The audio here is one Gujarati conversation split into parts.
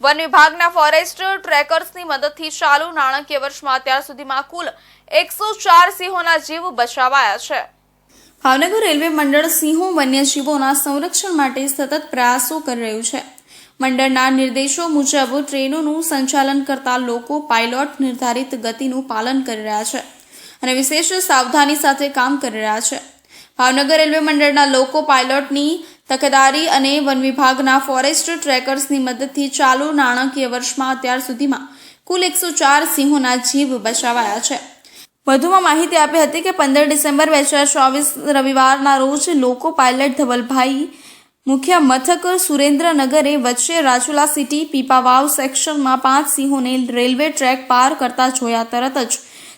વન વિભાગના ફોરેસ્ટ ટ્રેકર્સની મદદથી ચાલુ નાણાકીય વર્ષમાં અત્યાર સુધીમાં કુલ 104 સિંહોના જીવ બચાવાયા છે। ભાવનગર રેલવે મંડળ સિંહો વન્યજીવોના સંરક્ષણ માટે સતત પ્રયાસો કરી રહ્યું છે। મંડળના નિર્દેશો મુજબ ટ્રેનોનું સંચાલન કરતા લોકો પાયલોટ નિર્ધારિત ગતિનું પાલન કરી રહ્યા છે અને વિશેષ સાવધાની સાથે કામ કરી રહ્યા છે। ભાવનગર રેલવે મંડળના લોકો પાયલોટની તકેદારી અને વન વિભાગના ફોરેસ્ટ ટ્રેકર્સની મદદથી ચાલુ નાણાકીય વર્ષમાં અત્યાર સુધીમાં કુલ 104 સિંહોના જીવ બચાવાયા છે। વધુમાં માહિતી આપી હતી કે 15 ડિસેમ્બર 2024 રવિવારના રોજ લોકો પાયલટ ધવલભાઈ મુખ્ય મથક સુરેન્દ્રનગરે વચ્ચે રાજુલા સિટી પીપાવાવ સેક્શનમાં 5 સિંહોને રેલવે ટ્રેક પાર કરતા જોયા। તરત જ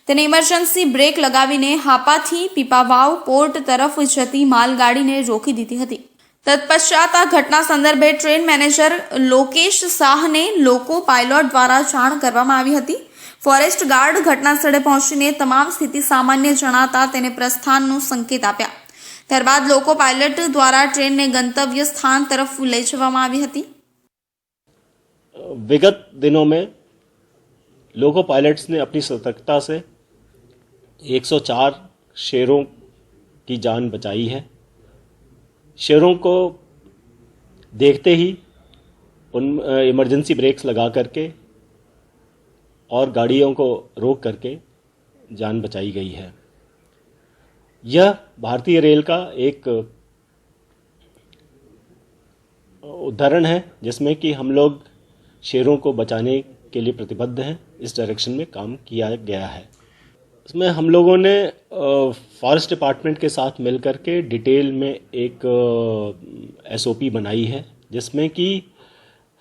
તેને ઇમરજન્સી બ્રેક લગાવીને હાપાથી પીપાવાવ પોર્ટ તરફ જતી માલગાડીને રોકી દીધી હતી। તત્પશ્ચાત આ ઘટના સંદર્ભે ટ્રેન મેનેજર લોકેશ શાહને લોકો પાયલોટ દ્વારા જાણ કરવામાં આવી હતી। ફોરેસ્ટ ગાર્ડ ઘટના સ્થળે પહોંચીને તમામ સ્થિતિ સામાન્ય જણાતા તેને પ્રસ્થાનનો સંકેત આપ્યા। ત્યારબાદ લોકો પાયલટ द्वारा ट्रेन ने गंतव्य स्थान तरफ ले जवामां आवी हती। विगत दिनों में लोको पायलट्स ने अपनी सतर्कता से 104 शेरों की जान बचाई है। शेरों को देखते ही उन इमरजेंसी ब्रेक्स लगा करके और गाड़ियों को रोक करके जान बचाई गई है। यह भारतीय रेल का एक उदाहरण है जिसमें कि हम लोग शेरों को बचाने के लिए प्रतिबद्ध हैं। इस डायरेक्शन में काम किया गया है। इसमें हम लोगों ने फॉरेस्ट डिपार्टमेंट के साथ मिलकर के डिटेल में एक SOP बनाई है जिसमें कि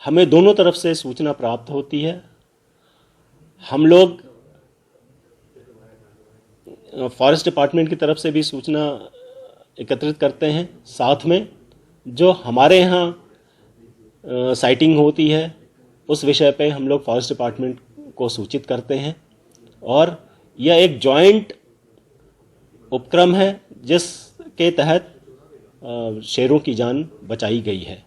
हमें दोनों तरफ से सूचना प्राप्त होती है। हम लोग फॉरेस्ट डिपार्टमेंट की तरफ से भी सूचना एकत्रित करते हैं। साथ में जो हमारे यहाँ साइटिंग होती है उस विषय पे हम लोग फॉरेस्ट डिपार्टमेंट को सूचित करते हैं और यह एक जॉइंट उपक्रम है जिसके तहत शेरों की जान बचाई गई है।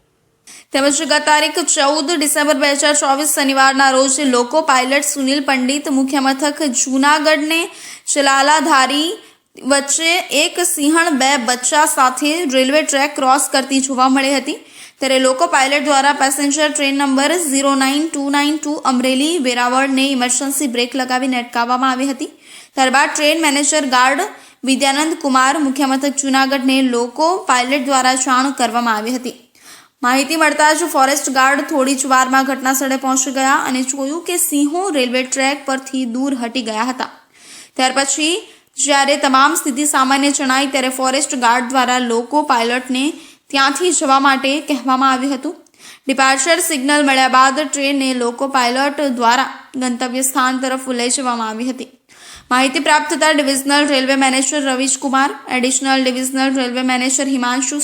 તેમજ ગત તારીખ 14 ડિસેમ્બર 2024 શનિવારના રોજ લોકો પાયલટ સુનિલ પંડિત મુખ્ય મથક જૂનાગઢને ચલાલાધારી વચ્ચે એક સિંહણ 2 બચ્ચા સાથે રેલવે ટ્રેક ક્રોસ કરતી જોવા મળી હતી। ત્યારે લોકો પાયલટ દ્વારા પેસેન્જર ટ્રેન નંબર 09292 અમરેલી વેરાવળને ઇમરજન્સી બ્રેક લગાવીને અટકાવવામાં આવી હતી। ત્યારબાદ train manager guard Vidyanand Kumar મુખ્ય મથક જૂનાગઢને લોકો પાયલટ દ્વારા જાણ કરવામાં આવી હતી। માહિતી મળતા જ ફોરેસ્ટ ગાર્ડ થોડી જ વારમાં ઘટના સ્થળે પહોંચી ગયા અને જોયું કે સિંહો રેલવે ટ્રેક પરથી દૂર હટી ગયા હતા। ત્યાર પછી જ્યારે તમામ સ્થિતિ સામાન્ય જણાઈ ત્યારે ફોરેસ્ટ ગાર્ડ દ્વારા લોકો પાયલટને ત્યાંથી જવા માટે કહેવામાં આવ્યું હતું। ડિપાર્ચર સિગ્નલ મળ્યા બાદ ટ્રેનને લોકો પાયલટ દ્વારા ગંતવ્ય સ્થાન તરફ લઈ જવામાં આવી હતી। માહિતી પ્રાપ્ત થતાં divisional railway manager Ravish Kumar, additional divisional railway manager Himanshu